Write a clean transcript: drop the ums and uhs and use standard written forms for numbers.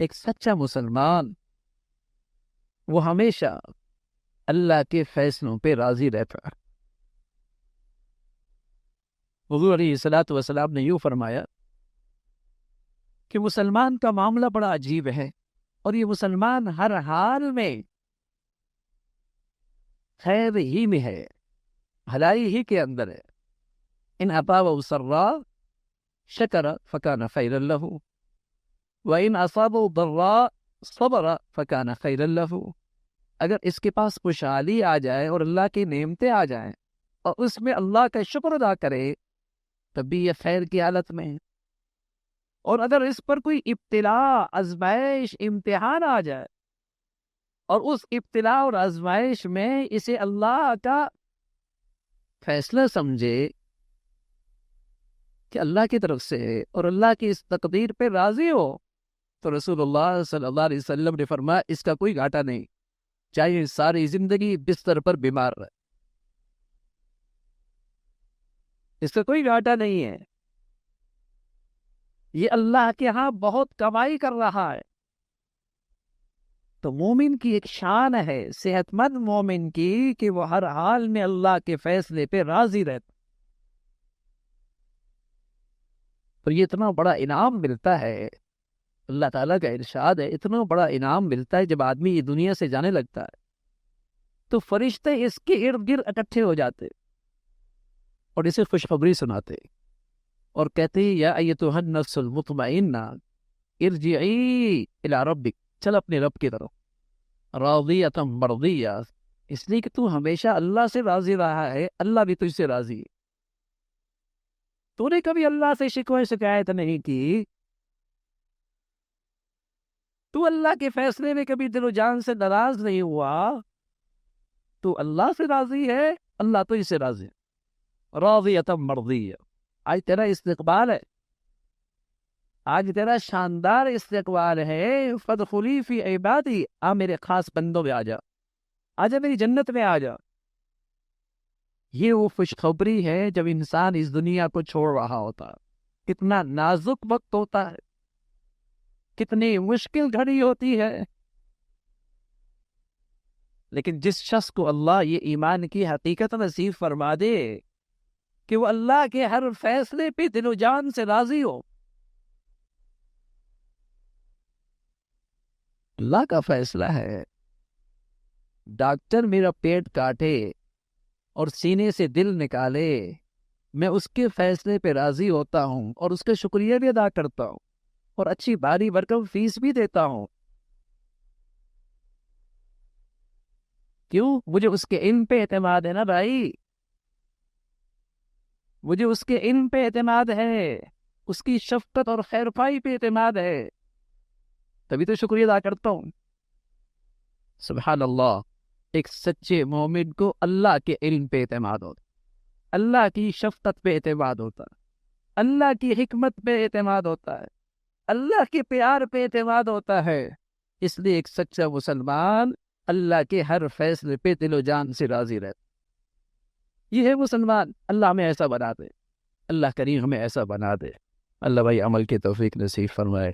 ایک سچا مسلمان وہ ہمیشہ اللہ کے فیصلوں پہ راضی رہتا ہے۔ حضور علیہ الصلوۃ والسلام نے یوں فرمایا کہ مسلمان کا معاملہ بڑا عجیب ہے، اور یہ مسلمان ہر حال میں خیر ہی میں ہے، بھلائی ہی کے اندر ہے۔ ان اصابہ سرا شکر فکان خیرا لہ، وان اصابہ ضرا صبر فکان خیرا لہ۔ اگر اس کے پاس خوشحالی آ جائے اور اللہ کی نعمتیں آ جائیں اور اس میں اللہ کا شکر ادا کرے تب بھی یہ خیر کی حالت میں ہے، اور اگر اس پر کوئی ابتلاء، آزمائش، امتحان آ جائے اور اس ابتلاء اور آزمائش میں اسے اللہ کا فیصلہ سمجھے کہ اللہ کی طرف سے ہے اور اللہ کی اس تقدیر پہ راضی ہو، تو رسول اللہ صلی اللہ علیہ وسلم نے فرمایا اس کا کوئی گھاٹا نہیں، چاہے ساری زندگی بستر پر بیمار رہے، اس کا کوئی گھاٹا نہیں ہے، یہ اللہ کے ہاں بہت کمائی کر رہا ہے۔ تو مومن کی ایک شان ہے، صحت مند مومن کی، کہ وہ ہر حال میں اللہ کے فیصلے پہ راضی رہتا، اور یہ اتنا بڑا انعام ملتا ہے، اللہ تعالیٰ کا ارشاد ہے، اتنا بڑا انعام ملتا ہے جب آدمی یہ دنیا سے جانے لگتا ہے تو فرشتے اس کے ارد گرد اکٹھے ہو جاتے اور اسے خوشخبری سناتے اور کہتے ہیں یا ایتھا النفس المطمئنہ ارجعی الی ربک، چل اپنے رب کی طرف، راضیۃ مرضیہ، اس لیے کہ تو ہمیشہ اللہ سے راضی رہا ہے، اللہ بھی تجھ سے راضی ہے، تو نے کبھی اللہ سے شکوہ شکایت نہیں کی، تو اللہ کے فیصلے میں کبھی دل و جان سے ناراض نہیں ہوا، تو اللہ سے راضی ہے، اللہ تجھ سے راضی ہے، راضیۃ مرضیہ۔ آج تیرا استقبال ہے، آج تیرا شاندار استقبال ہے، فادخلی فی عبادی، آ میرے خاص بندوں میں آ جا، آجا میری جنت میں آ جا۔ یہ وہ خوشخبری ہے جب انسان اس دنیا کو چھوڑ رہا ہوتا ہے، کتنا نازک وقت ہوتا ہے، کتنی مشکل گھڑی ہوتی ہے، لیکن جس شخص کو اللہ یہ ایمان کی حقیقت نصیب فرما دے کہ وہ اللہ کے ہر فیصلے پہ دل و جان سے راضی ہو، اللہ کا فیصلہ ہے، ڈاکٹر میرا پیٹ کاٹے اور سینے سے دل نکالے، میں اس کے فیصلے پہ راضی ہوتا ہوں اور اس کا شکریہ بھی ادا کرتا ہوں اور اچھی بھاری بھرکم فیس بھی دیتا ہوں، کیوں؟ مجھے اس کے علم پہ اعتماد ہے نا بھائی، مجھے اس کے علم پہ اعتماد ہے، اس کی شفقت اور خیرخواہی پہ اعتماد ہے، تبھی تو شکریہ ادا کرتا ہوں۔ سبحان اللہ، ایک سچے مومن کو اللہ کے علم پہ اعتماد ہوتا، اللہ کی شفقت پہ اعتماد ہوتا، اللہ کی حکمت پہ اعتماد ہوتا ہے، اللہ کے پیار پہ اعتماد ہوتا ہے، اس لیے ایک سچا مسلمان اللہ کے ہر فیصلے پہ دل و جان سے راضی رہتا، یہ ہے مسلمان۔ اللہ ہمیں ایسا بنا دے، اللہ کریم ہمیں ایسا بنا دے، اللہ بھائی عمل کی توفیق نصیب فرمائے۔